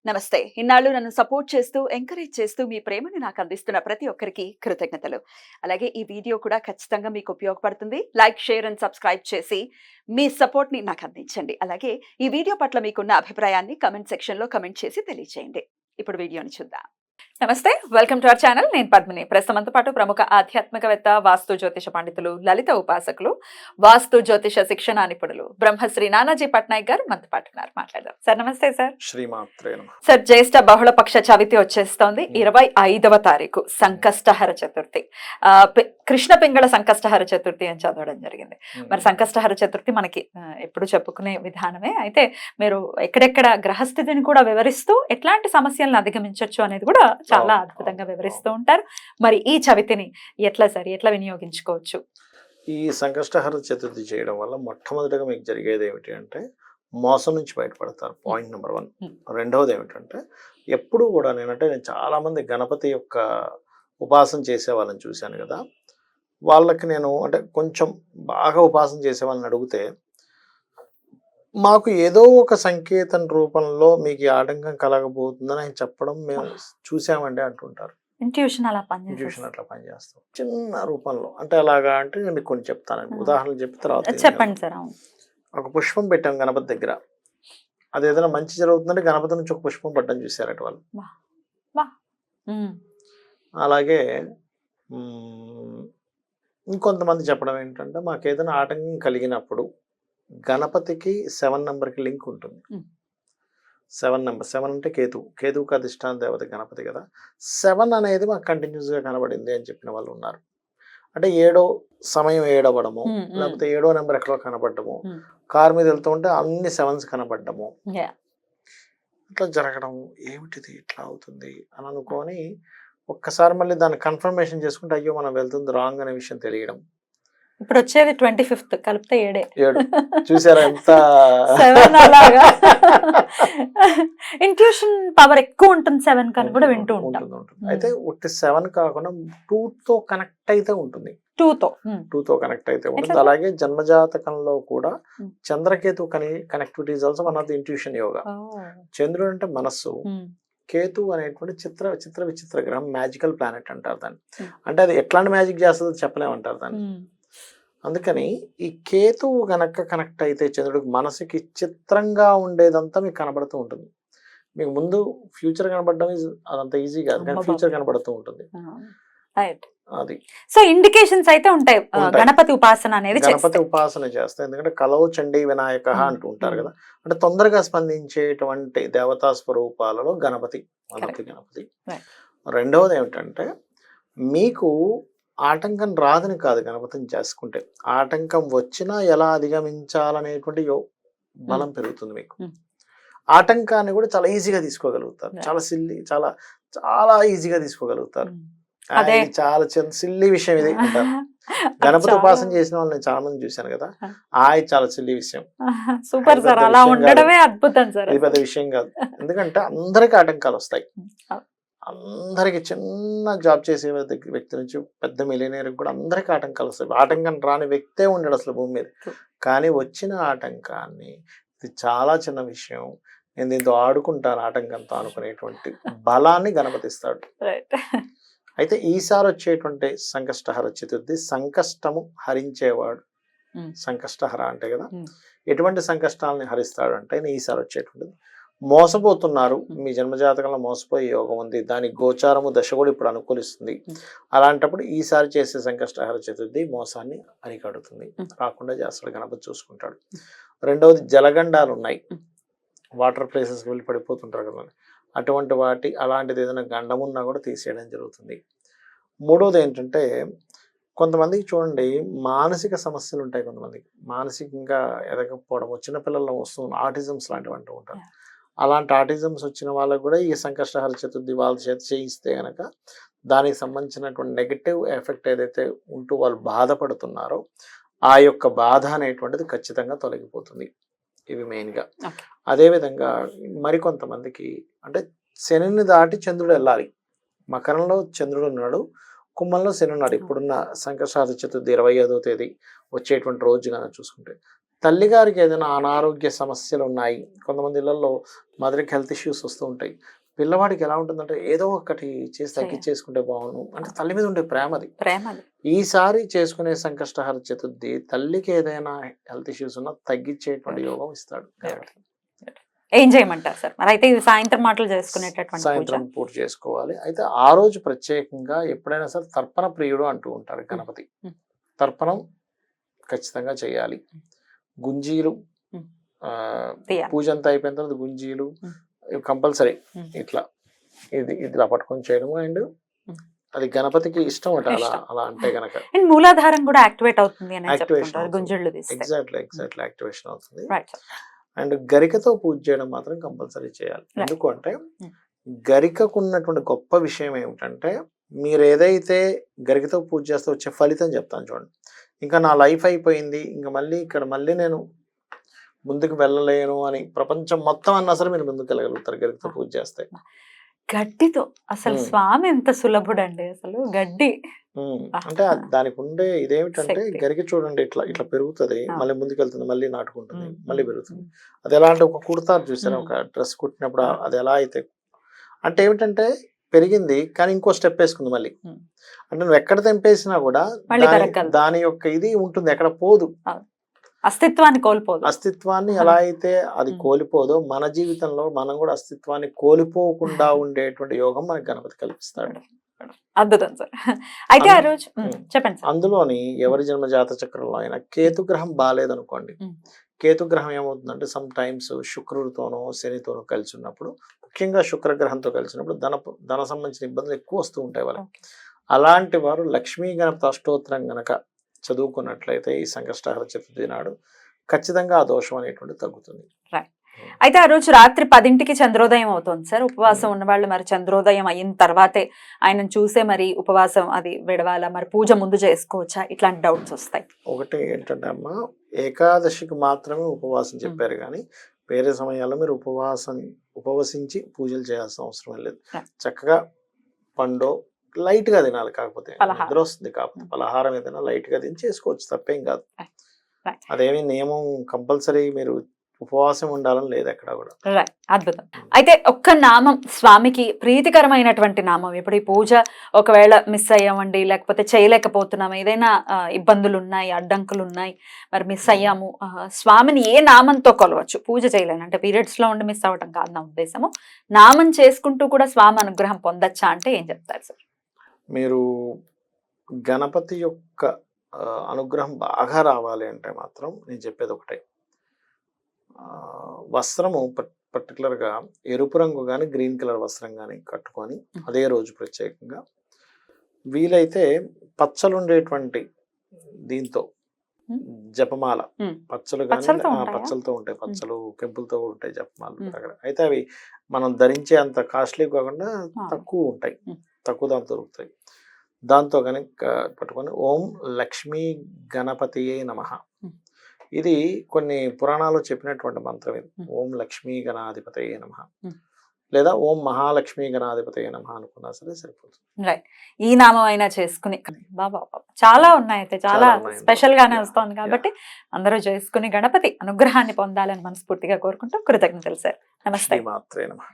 నమస్తే. ఇన్నాళ్ళు నన్ను సపోర్ట్ చేస్తూ, ఎంకరేజ్ చేస్తూ మీ ప్రేమని నాకు అందిస్తున్న ప్రతి ఒక్కరికి కృతజ్ఞతలు. అలాగే ఈ వీడియో కూడా ఖచ్చితంగా మీకు ఉపయోగపడుతుంది. లైక్, షేర్ అండ్ సబ్స్క్రైబ్ చేసి మీ సపోర్ట్‌ని నాకు అందించండి. అలాగే ఈ వీడియో పట్ల మీకున్న అభిప్రాయాన్ని కామెంట్ సెక్షన్‌లో కామెంట్ చేసి తెలియజేయండి. ఇప్పుడు వీడియోని చూద్దాం. నమస్తే, వెల్కమ్ టు అవర్ ఛానల్. నేను పద్మిని. ప్రస్తుతంతో పాటు ప్రముఖ ఆధ్యాత్మికవేత్త, వాస్తు జ్యోతిష పండితులు, లలిత ఉపాసకులు, వాస్తు జ్యోతిష శిక్షణ నిపుణులు బ్రహ్మశ్రీ నానాజీ పట్నాయక్ గారు మనతో పాటు ఉన్నారు. మాట్లాడదాం. సార్ నమస్తే. సార్ శ్రీమాత్రే నమః. సార్, జ్యేష్ఠ బహుళపక్ష చవితి వచ్చేస్తోంది. 25వ తారీఖు సంకష్టహర చతుర్థి. కృష్ణ పింగళ సంకష్టహర చతుర్థి అని చదవడం జరిగింది. మరి సంకష్టహర చతుర్థి మనకి ఎప్పుడు చెప్పుకునే విధానమే. అయితే మీరు ఎక్కడెక్కడ గ్రహస్థితిని కూడా వివరిస్తూ ఎట్లాంటి సమస్యలను అధిగమించవచ్చు అనేది కూడా చాలా అద్భుతంగా వివరిస్తూ ఉంటారు. మరి ఈ చవితిని ఎట్లా వినియోగించుకోవచ్చు? ఈ సంకష్టహర చతుర్థి చేయడం వల్ల మొట్టమొదటిగా మీకు జరిగేది ఏమిటి అంటే మోసం నుంచి బయటపడతారు. Point number 1. రెండవది ఏమిటంటే ఎప్పుడు కూడా నేను చాలా మంది గణపతి యొక్క ఉపాసన చేసే వాళ్ళని చూశాను కదా, వాళ్ళకి నేను కొంచెం బాగా ఉపాసన చేసే వాళ్ళని అడిగితే మాకు ఏదో ఒక సంకేతం రూపంలో మీకు ఈ ఆటంకం కలగబోతుందని ఆయన చెప్పడం మేము చూసామండి అంటుంటారు. ఇంట్యూషన్ అట్లా పనిచేస్తాం చిన్న రూపంలో. అలాగా నేను మీకు కొన్ని చెప్తానండి, ఉదాహరణలు చెప్పి తర్వాత చెప్పండి సార్. ఒక పుష్పం పెట్టాం గణపతి దగ్గర, అది ఏదైనా మంచి జరుగుతుందంటే గణపతి నుంచి ఒక పుష్పం పడ్డం చూసారట వాళ్ళు. అలాగే ఇంకొంతమంది చెప్పడం ఏంటంటే మాకు ఏదైనా ఆటంకం కలిగినప్పుడు గణపతికి 7 నెంబర్కి లింక్ ఉంటుంది. 7 నెంబర్, 7 అంటే కేతువుకి అధిష్టాన దేవత గణపతి కదా. 7 అనేది మాకు కంటిన్యూస్గా కనబడింది అని చెప్పిన వాళ్ళు ఉన్నారు. ఏడో సమయం ఏడవడము, లేకపోతే 7వ నెంబర్ ఎక్కడో కనబడ్డము, కారు మీద వెళ్తూ ఉంటే అన్ని 7s కనబడ్డము, ఇట్లా జరగడం. ఏమిటిది ఇట్లా అవుతుంది అని అనుకొని ఒక్కసారి మళ్ళీ దాన్ని కన్ఫర్మేషన్ చేసుకుంటే అయ్యో మనం వెళ్తుంది రాంగ్ అనే విషయం తెలియడం. ఇప్పుడు వచ్చేది 25th కలిపితే 7 చూసారా ఎంత 7 అలాగా. ఇంట్యూషన్ పవర్ ఎక్కువ ఉంటుంది 7 కని కూడా వింటూ ఉంటాం. అయితే ఉట్టి 7 కాకుండా 2తో కనెక్ట్ అయితే ఉంటుంది. 2తో కనెక్ట్ అయితే ఉంటుంది. అలాగే జన్మజాతకంలో కూడా Chandraketu connectivity is also one of the intuition yoga. చంద్రుడు అంటే మనస్సు, కేతు అనేటువంటి చిత్ర విచిత్ర గ్రహం, మ్యాజికల్ ప్లానెట్ అంటారు దాన్ని. అది ఎట్లాంటి మ్యాజిక్ చేస్తుందో చెప్పలేమంటారు దాన్ని. అందుకని ఈ కేతువు గనక కనెక్ట్ అయితే చంద్రుడికి మనసుకి చిత్రంగా ఉండేదంతా మీకు కనబడుతూ ఉంటుంది. మీకు ముందు ఫ్యూచర్ కనబడడం అదంత ఈజీ కాదు, కానీ ఫ్యూచర్ కనబడుతూ ఉంటుంది. అది సో ఇండికేషన్స్ అయితే ఉంటాయి. గణపతి ఉపాసన అనేది గణపతి ఉపాసన చేస్తాయి. ఎందుకంటే కలో చండీ వినాయక అంటూ ఉంటారు కదా. తొందరగా స్పందించేటువంటి దేవతా స్వరూపాలలో గణపతి. రెండవది ఏమిటంటే మీకు ఆటంకం రాదని కాదు గణపతిని చేసుకుంటే, ఆటంకం వచ్చినా ఎలా అధిగమించాలనేటువంటి బలం పెరుగుతుంది మీకు. ఆటంకాన్ని కూడా చాలా ఈజీగా తీసుకోగలుగుతారు, చాలా ఈజీగా తీసుకోగలుగుతారు. చాలా సిల్లీ విషయం ఇది అంటారు. గణపతి ఉపాసన చేసిన వాళ్ళు నేను చాలా మంది చూశాను కదా, చాలా సిల్లీ విషయం. సూపర్ సార్, అలా ఉండడమే అద్భుతం సార్. ఇది పెద్ద విషయం కాదు, ఎందుకంటే అందరికి ఆటంకాలు వస్తాయి. అందరికి చిన్న జాబ్ చేసే వ్యక్తి నుంచి పెద్ద మిలియనీర్కి కూడా అందరికి ఆటంకాలు వస్తాయి. ఆటంకం రాని వ్యక్తే ఉండడు అసలు భూమి మీద. కానీ వచ్చిన ఆటంకాన్ని ఇది చాలా చిన్న విషయం, నేను దీంతో ఆడుకుంటాను ఆటంకంతో అనుకునేటువంటి బలాన్ని గణపతిస్తాడు. అయితే ఈసారి వచ్చేటువంటి సంకష్టహర చతుర్థి, సంకష్టము హరించేవాడు సంకష్టహర అంటే కదా. ఎటువంటి సంకష్టాలని హరిస్తాడు అంటే ఈసారి వచ్చేటువంటిది మోసపోతున్నారు, మీ జన్మజాతకంలో మోసపోయే యోగం ఉంది, దానికి గోచారము దశ కూడా ఇప్పుడు అనుకూలిస్తుంది. అలాంటప్పుడు ఈసారి చేసే సంకష్టహర చతుర్థి మోసాన్ని అరికడుతుంది, రాకుండా చేస్తాడు గణపతి, చూసుకుంటాడు. రెండవది జలగండాలు ఉన్నాయి, వాటర్ ప్లేసెస్కి వెళ్ళి పడిపోతుంటారు కదా, అటువంటి అలాంటిది ఏదైనా గండం ఉన్నా కూడా తీసేయడం జరుగుతుంది. మూడవది ఏంటంటే కొంతమందికి చూడండి మానసిక సమస్యలు ఉంటాయి, కొంతమందికి మానసికంగా ఎదగకపోవడం, చిన్నపిల్లల్లో వస్తున్న ఆటిజమ్స్ లాంటివి అంటూ ఉంటారు. అలాంటి ఆటిజమ్స్ వచ్చిన వాళ్ళకు కూడా ఈ సంకష్టహర చతుర్థి వాళ్ళ చేత చేయిస్తే కనుక దానికి సంబంధించినటువంటి నెగటివ్ ఎఫెక్ట్ ఏదైతే ఉంటూ వాళ్ళు బాధపడుతున్నారో ఆ యొక్క బాధ అనేటువంటిది ఖచ్చితంగా తొలగిపోతుంది. ఇవి మెయిన్గా. అదేవిధంగా మరికొంతమందికి శనిని దాటి చంద్రుడు వెళ్ళాలి. మకరంలో చంద్రుడు ఉన్నాడు, కుంభంలో శని ఉన్నాడు. ఇప్పుడున్న సంకష్టహర చతుర్థి 25వ తేదీ వచ్చేటువంటి రోజు కనుక చూసుకుంటే తల్లి గారికి ఏదైనా అనారోగ్య సమస్యలు ఉన్నాయి, కొంతమంది ఇళ్లలో మదర్కి హెల్త్ ఇష్యూస్ వస్తూ ఉంటాయి. పిల్లవాడికి ఎలా ఉంటుందంటే ఏదో ఒకటి చేసి తగ్గించేసుకుంటే బాగుండు అంటే తల్లి మీద ఉండే ప్రేమది. ఈసారి చేసుకునే సంకష్టహర చతుర్థి తల్లికి ఏదైనా హెల్త్ ఇష్యూస్ ఉన్నా తగ్గించేటువంటి యోగం ఇస్తాడు. ఏం చేయమంటారు సార్? మరి అయితే ఇది సాయంత్రం మాటలు చేసుకునేటటువంటి సాయంత్రం పూట చేసుకోవాలి. అయితే ఆ రోజు ప్రత్యేకంగా ఎప్పుడైనా సరే తర్పణ ప్రియుడు అంటూ ఉంటారు గణపతి. తర్పణం ఖచ్చితంగా చేయాలి. గుంజీలు పూజ అంతా అయిపోయిన తర్వాత గుంజీలు కంపల్సరీ ఇట్లా ఇట్లా పట్టుకొని చేయడము. అండ్ అది గణపతికి ఇష్టం అట అలా అలా అంటే గనక. మూలాధారం కూడా యాక్టివేట్ అవుతుంది అని చెప్తుంటారు గుంజళ్ళు తీస్తే. ఎగ్జాక్ట్లీ యాక్టివేషన్ అవుతుంది. అండ్ గరికతో పూజ చేయడం మాత్రం కంపల్సరీ చేయాలి. ఎందుకంటే గరికకు ఉన్నటువంటి గొప్ప విషయం ఏమిటంటే మీరు ఏదైతే గరికతో పూజ చేస్తే వచ్చే ఫలితం చెప్తాను చూడండి. ఇంకా నా లైఫ్ అయిపోయింది, ఇంకా మళ్ళీ ఇక్కడ మళ్ళీ నేను ముందుకు వెళ్ళలేను అని ప్రపంచం మొత్తం అన్నా సరే మీరు ముందుకు వెళ్ళగలుగుతారు గరికతో పూజ చేస్తే. గడ్డితో అసలు స్వామి ఎంత సులభుడండి అసలు. గడ్డి అంటే దానికి ఉండే ఇదేమిటంటే గరిక చూడండి ఇట్లా ఇట్లా పెరుగుతుంది, మళ్ళీ ముందుకు వెళ్తుంది, మళ్ళీ నాటుకుంటుంది, మళ్ళీ పెరుగుతుంది. అది ఎలా అంటే ఒక కుడతారు చూసారు, ఒక డ్రెస్ కుట్టినప్పుడు అది ఎలా అయితే అంటే ఏమిటంటే పెరిగింది కానీ ఇంకో స్టెప్ వేసుకుంది మళ్ళీ. అంటే నువ్వు ఎక్కడ తెంపేసినా కూడా దాని యొక్క ఇది ఉంటుంది, ఎక్కడ పోదు, అస్తిత్వాన్ని ఎలా అయితే అది కోల్పోదో మన జీవితంలో మనం కూడా అస్తిత్వాన్ని కోల్పోకుండా ఉండేటువంటి యోగం మనకి గణపతి కల్పిస్తాడు. అద్భుతం సార్. అయితే ఆ రోజు చెప్పండి. అందులోని ఎవరి జన్మ జాత చక్రంలో అయినా కేతుగ్రహం బాగాలేదనుకోండి, కేతుగ్రహం ఏమవుతుందంటే సమ్ టైమ్స్ శుక్రుడితోనో శనితోనో కలిసి ఉన్నప్పుడు, ముఖ్యంగా శుక్రగ్రహంతో కలిసినప్పుడు ధన సంబంధించిన ఇబ్బందులు ఎక్కువ వస్తూ ఉంటాయి వాళ్ళకి. అలాంటి వారు లక్ష్మీ గణపతి అష్టోత్తరం గనక చదువుకున్నట్లయితే ఈ సంకష్టహర చతుర్థి నాడు ఖచ్చితంగా ఆ దోషం అనేటువంటి తగ్గుతుంది. అయితే ఆ రోజు రాత్రి 10ంటికి చంద్రోదయం అవుతుంది సార్. ఉపవాసం ఉన్నవాళ్ళు మరి చంద్రోదయం అయిన తర్వాతే ఆయనను చూసే మరి ఉపవాసం అది విడవాలా, మరి పూజ ముందు చేసుకోవచ్చా, ఇట్లాంటి డౌట్స్ వస్తాయి. ఒకటి ఏంటంటే అమ్మ, ఏకాదశికి మాత్రమే ఉపవాసం చెప్పారు కానీ వేరే సమయాల్లో మీరు ఉపవసించి పూజలు చేయాల్సిన అవసరం లేదు. చక్కగా పండో లైట్ గా తినాలి, కాకపోతే నిద్ర వస్తుంది కాకపోతే పలహారం ఏదైనా లైట్ గా తిని చేసుకోవచ్చు, తప్పేం కాదు. అదేమి నియమం కంపల్సరీ మీరు ఉపవాసం ఉండాలని లేదు ఎక్కడ కూడా. అద్భుతం. అయితే ఒక్క నామం స్వామికి ప్రీతికరమైనటువంటి నామం, ఇప్పుడు ఈ పూజ ఒకవేళ మిస్ అయ్యామండి, లేకపోతే చేయలేకపోతున్నాము, ఏదైనా ఇబ్బందులు ఉన్నాయి, అడ్డంకులు ఉన్నాయి, మరి మిస్ అయ్యాము, స్వామిని ఏ నామంతో కొలవచ్చు? పూజ చేయలేను అంటే పీరియడ్స్ లో ఉండి మిస్ అవ్వటం కాదు నా ఉద్దేశము, నామం చేసుకుంటూ కూడా స్వామి అనుగ్రహం పొందొచ్చా అంటే ఏం చెప్తారు సార్? మీరు గణపతి యొక్క అనుగ్రహం బాగా రావాలి అంటే మాత్రం నేను చెప్పేది ఒకటే, వస్త్రము పర్టికులర్గా ఎరుపు రంగు కానీ గ్రీన్ కలర్ వస్త్రం కానీ కట్టుకొని అదే రోజు ప్రత్యేకంగా వీలైతే పచ్చలు ఉండేటువంటి దీంతో జపమాల, పచ్చలు కానీ పచ్చలతో ఉంటాయి, పచ్చలు కెంపులతో ఉంటాయి జపమాలు అక్కడ. అయితే అవి మనం ధరించే అంత కాస్ట్లీ కాకుండా తక్కువ ఉంటాయి, తక్కువ దాంతో దొరుకుతాయి. దాంతో కనుక పట్టుకొని ఓం లక్ష్మీ గణపతియే నమః, ఇది కొన్ని పురాణాల్లో చెప్పినటువంటి మంత్రం ఇది. ఓం లక్ష్మీ గణాధిపతయే నమః లేదా ఓం మహాలక్ష్మీ గణాధిపతయే నమః అనుకున్నా సరే సరిపోతుంది. ఈ నామం అయినా చేసుకుని బాబా చాలా ఉన్నాయి, అయితే చాలా స్పెషల్ గానే వస్తుంది కాబట్టి అందరూ చేసుకుని గణపతి అనుగ్రహాన్ని పొందాలని మనస్ఫూర్తిగా కోరుకుంటూ కృతజ్ఞతలు సార్. నమస్తే. మాత్రే నమః.